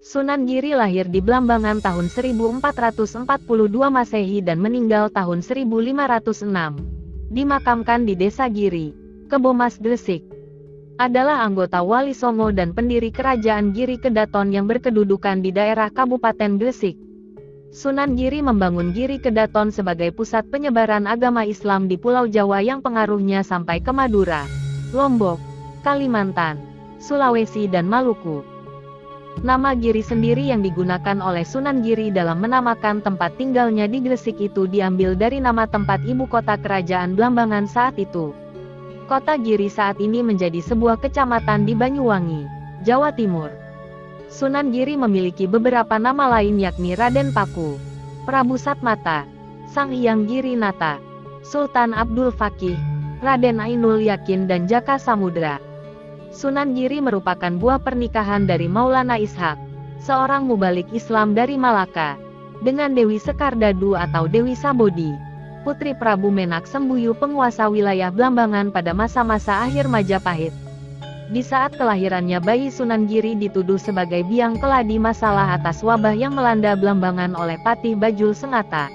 Sunan Giri lahir di Blambangan tahun 1442 Masehi dan meninggal tahun 1506. Dimakamkan di Desa Giri, Kebomas, Gresik. Adalah anggota Wali Songo dan pendiri Kerajaan Giri Kedaton yang berkedudukan di daerah Kabupaten Gresik. Sunan Giri membangun Giri Kedaton sebagai pusat penyebaran agama Islam di Pulau Jawa yang pengaruhnya sampai ke Madura, Lombok, Kalimantan, Sulawesi dan Maluku. Nama Giri sendiri yang digunakan oleh Sunan Giri dalam menamakan tempat tinggalnya di Gresik itu diambil dari nama tempat ibu kota kerajaan Blambangan saat itu. Kota Giri saat ini menjadi sebuah kecamatan di Banyuwangi, Jawa Timur. Sunan Giri memiliki beberapa nama lain yakni Raden Paku, Prabu Satmata, Sang Hyang Giri Nata, Sultan Abdul Fakih, Raden Ainul Yakin dan Jaka Samudra. Sunan Giri merupakan buah pernikahan dari Maulana Ishak, seorang mubalik Islam dari Malaka, dengan Dewi Sekardadu atau Dewi Sabodi, putri Prabu Menak Sembuyu penguasa wilayah Blambangan pada masa-masa akhir Majapahit. Di saat kelahirannya bayi Sunan Giri dituduh sebagai biang keladi masalah atas wabah yang melanda Blambangan oleh Patih Bajul Sengata.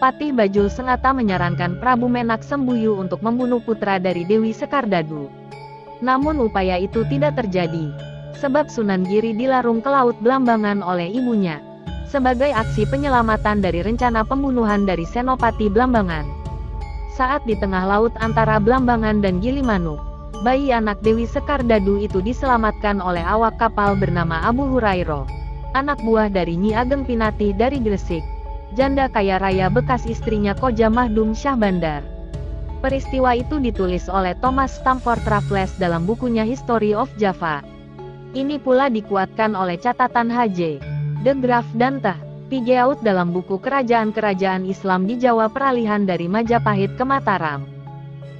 Patih Bajul Sengata menyarankan Prabu Menak Sembuyu untuk membunuh putra dari Dewi Sekardadu. Namun upaya itu tidak terjadi, sebab Sunan Giri dilarung ke Laut Blambangan oleh ibunya, sebagai aksi penyelamatan dari rencana pembunuhan dari Senopati Blambangan. Saat di tengah laut antara Blambangan dan Gilimanuk, bayi anak Dewi Sekardadu itu diselamatkan oleh awak kapal bernama Abu Hurairah, anak buah dari Nyi Ageng Pinatih dari Gresik, janda kaya raya bekas istrinya Koja Mahdum Syah Bandar. Peristiwa itu ditulis oleh Thomas Stamford Raffles dalam bukunya History of Java. Ini pula dikuatkan oleh catatan H.J. de Graaf dan T. Pigeaud dalam buku Kerajaan-Kerajaan Islam di Jawa Peralihan dari Majapahit ke Mataram.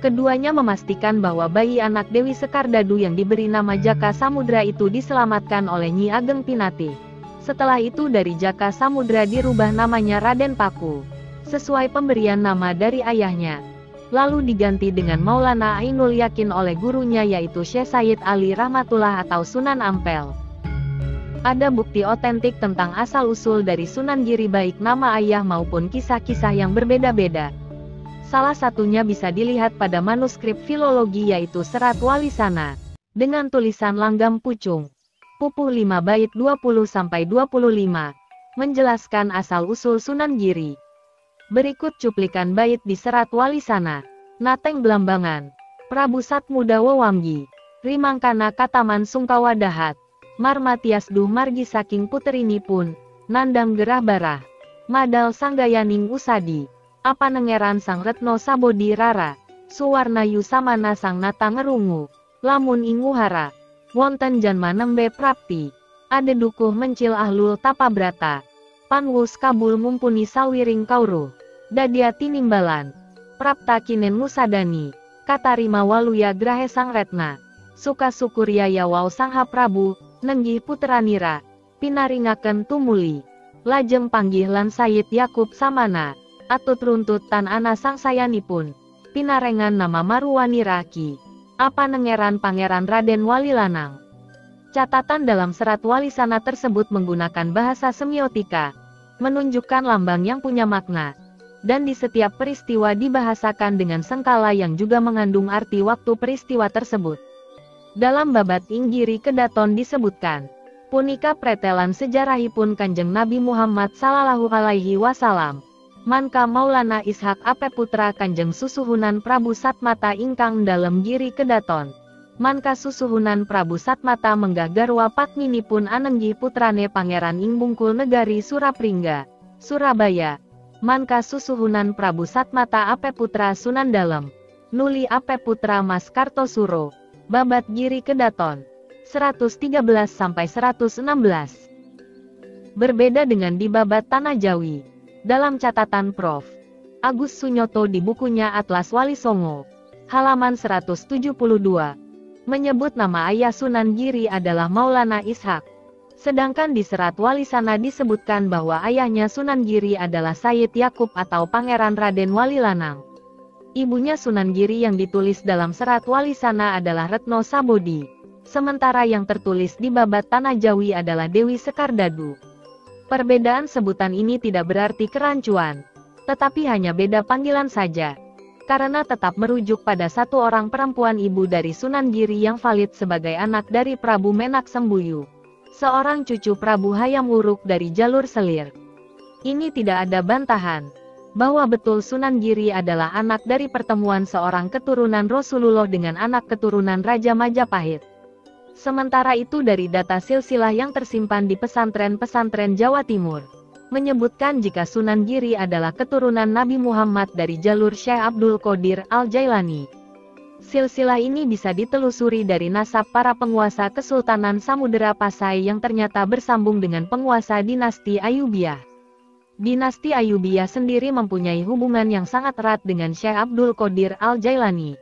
Keduanya memastikan bahwa bayi anak Dewi Sekardadu yang diberi nama Jaka Samudra itu diselamatkan oleh Nyi Ageng Pinatih. Setelah itu dari Jaka Samudra dirubah namanya Raden Paku, sesuai pemberian nama dari ayahnya. Lalu diganti dengan Maulana Ainul Yakin oleh gurunya yaitu Syekh Sayyid Ali Rahmatullah atau Sunan Ampel. Ada bukti otentik tentang asal-usul dari Sunan Giri baik nama ayah maupun kisah-kisah yang berbeda-beda. Salah satunya bisa dilihat pada manuskrip filologi yaitu Serat Walisana, dengan tulisan Langgam Pucung, Pupuh 5 bait 20-25, menjelaskan asal-usul Sunan Giri. Berikut cuplikan bait di Serat Walisana. Nateng Blambangan, Prabu Satmuda Wewanggi, Rimangkana Kataman Sungkawa Dahat, Marmatias Duh Margi saking puterinipun, Nandang Gerah Barah, Madal Sanggayaning Usadi, Apanengeran Sang Retno Sabodi Rara, Suwarnayu Samana Sang Nata Ngerungu, Lamun Inguhara, Wonten Janma Nembe Prapti, Adedukuh Mencil Ahlul Tapabrata, Panwus Kabul Mumpuni Sawiring Kauruh, Dadia Tinimbalan, Prapta Kinen Musadani, Katarima Waluya Grahe Sang Retna, Suka Sukurya Yawau Sangha Prabu, Nenggih Puteranira, Pinaringaken Tumuli, Lajeng Panggih Lan Sayyid Yakub Samana, Atut Runtut Tan Ana Sangsayanipun, Pinarengan Nama Maruwanira Ki, Apanengeran Pangeran Raden Walilanang. Catatan dalam Serat Walisana tersebut menggunakan bahasa semiotika, menunjukkan lambang yang punya makna, dan di setiap peristiwa dibahasakan dengan sengkala yang juga mengandung arti waktu peristiwa tersebut. Dalam babat ing Giri Kedaton disebutkan, punika pretelan sejarahipun Kanjeng Nabi Muhammad sallallahu alaihi wasallam, mangka Maulana Ishak ape putra Kanjeng Susuhunan Prabu Satmata ingkang dalem Giri Kedaton. Manka susuhunan Prabu Satmata menggah garwa patminipun anenggih putrane Pangeran ing Bungkul Negari Surapringga, Surabaya. Manka susuhunan Prabu Satmata ape putra Sunan Dalem, nuli ape putra Mas Kartosuro. Babat Giri Kedaton 113-116. Berbeda dengan di babat Tanah Jawi. Dalam catatan Prof. Agus Sunyoto di bukunya Atlas Wali Songo, halaman 172. Menyebut nama ayah Sunan Giri adalah Maulana Ishak. Sedangkan di Serat Walisana disebutkan bahwa ayahnya Sunan Giri adalah Sayyid Yakub atau Pangeran Raden Walilanang. Ibunya Sunan Giri yang ditulis dalam Serat Walisana adalah Retno Sabodi. sementara yang tertulis di Babat Tanah Jawi adalah Dewi Sekardadu. Perbedaan sebutan ini tidak berarti kerancuan, tetapi hanya beda panggilan saja, karena tetap merujuk pada satu orang perempuan ibu dari Sunan Giri yang valid sebagai anak dari Prabu Menak Sembuyu, seorang cucu Prabu Hayam Wuruk dari jalur Selir. Ini tidak ada bantahan bahwa betul Sunan Giri adalah anak dari pertemuan seorang keturunan Rasulullah dengan anak keturunan Raja Majapahit. Sementara itu dari data silsilah yang tersimpan di pesantren-pesantren Jawa Timur, menyebutkan jika Sunan Giri adalah keturunan Nabi Muhammad dari jalur Syekh Abdul Qadir Al-Jailani. Silsilah ini bisa ditelusuri dari nasab para penguasa Kesultanan Samudera Pasai yang ternyata bersambung dengan penguasa dinasti Ayyubiyah. Dinasti Ayyubiyah sendiri mempunyai hubungan yang sangat erat dengan Syekh Abdul Qadir Al-Jailani.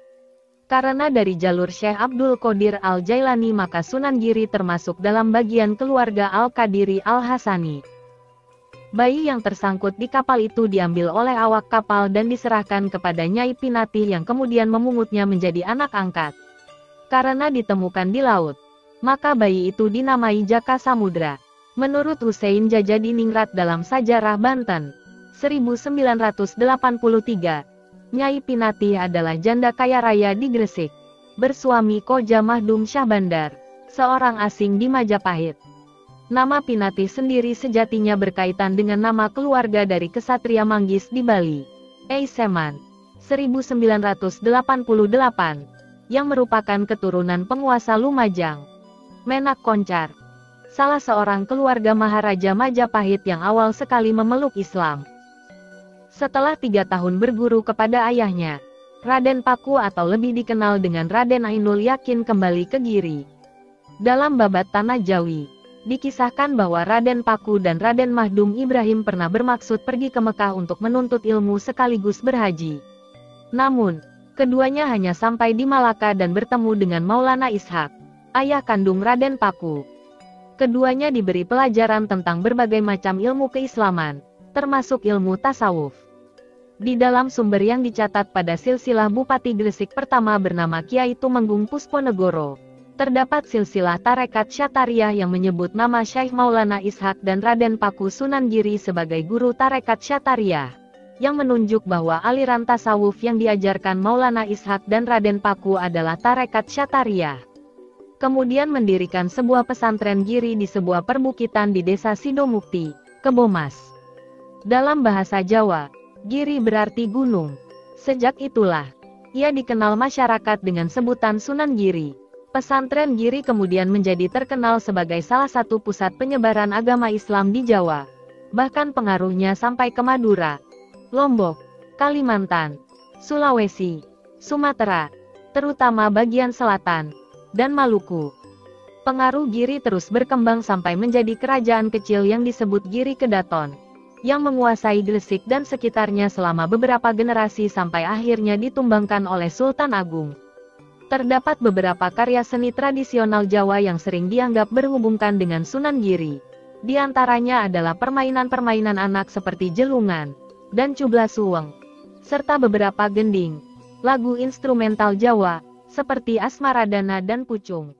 Karena dari jalur Syekh Abdul Qadir Al-Jailani maka Sunan Giri termasuk dalam bagian keluarga Al-Qadiri Al-Hasani. Bayi yang tersangkut di kapal itu diambil oleh awak kapal dan diserahkan kepada Nyai Pinati yang kemudian memungutnya menjadi anak angkat. Karena ditemukan di laut, maka bayi itu dinamai Jaka Samudra. Menurut Hussein Jajadiningrat dalam Sajarah Banten, 1983, Nyai Pinati adalah janda kaya raya di Gresik, bersuami Koja Mahdum Syah Bandar, seorang asing di Majapahit. Nama Pinati sendiri sejatinya berkaitan dengan nama keluarga dari kesatria Manggis di Bali, Eiseman, 1988, yang merupakan keturunan penguasa Lumajang, Menak Koncar, salah seorang keluarga Maharaja Majapahit yang awal sekali memeluk Islam. Setelah 3 tahun berguru kepada ayahnya, Raden Paku atau lebih dikenal dengan Raden Ainul Yakin kembali ke Giri. Dalam Babat Tanah Jawi, dikisahkan bahwa Raden Paku dan Raden Mahdum Ibrahim pernah bermaksud pergi ke Mekah untuk menuntut ilmu sekaligus berhaji. Namun, keduanya hanya sampai di Malaka dan bertemu dengan Maulana Ishak, ayah kandung Raden Paku. Keduanya diberi pelajaran tentang berbagai macam ilmu keislaman, termasuk ilmu tasawuf. Di dalam sumber yang dicatat pada silsilah Bupati Gresik pertama bernama Kiai Tumenggung Pusponegoro, terdapat silsilah tarekat Syatariah yang menyebut nama Syekh Maulana Ishak dan Raden Paku Sunan Giri sebagai guru tarekat Syatariah, yang menunjuk bahwa aliran tasawuf yang diajarkan Maulana Ishak dan Raden Paku adalah tarekat Syatariah. Kemudian mendirikan sebuah pesantren Giri di sebuah perbukitan di desa Sidomukti, Kebomas. Dalam bahasa Jawa, Giri berarti gunung. Sejak itulah, ia dikenal masyarakat dengan sebutan Sunan Giri. Pesantren Giri kemudian menjadi terkenal sebagai salah satu pusat penyebaran agama Islam di Jawa. Bahkan pengaruhnya sampai ke Madura, Lombok, Kalimantan, Sulawesi, Sumatera, terutama bagian selatan, dan Maluku. Pengaruh Giri terus berkembang sampai menjadi kerajaan kecil yang disebut Giri Kedaton, yang menguasai Gresik dan sekitarnya selama beberapa generasi sampai akhirnya ditumbangkan oleh Sultan Agung. Terdapat beberapa karya seni tradisional Jawa yang sering dianggap berhubungkan dengan Sunan Giri. Di antaranya adalah permainan-permainan anak seperti jelungan dan cubla suweng, serta beberapa gending, lagu instrumental Jawa, seperti Asmaradana dan Pucung.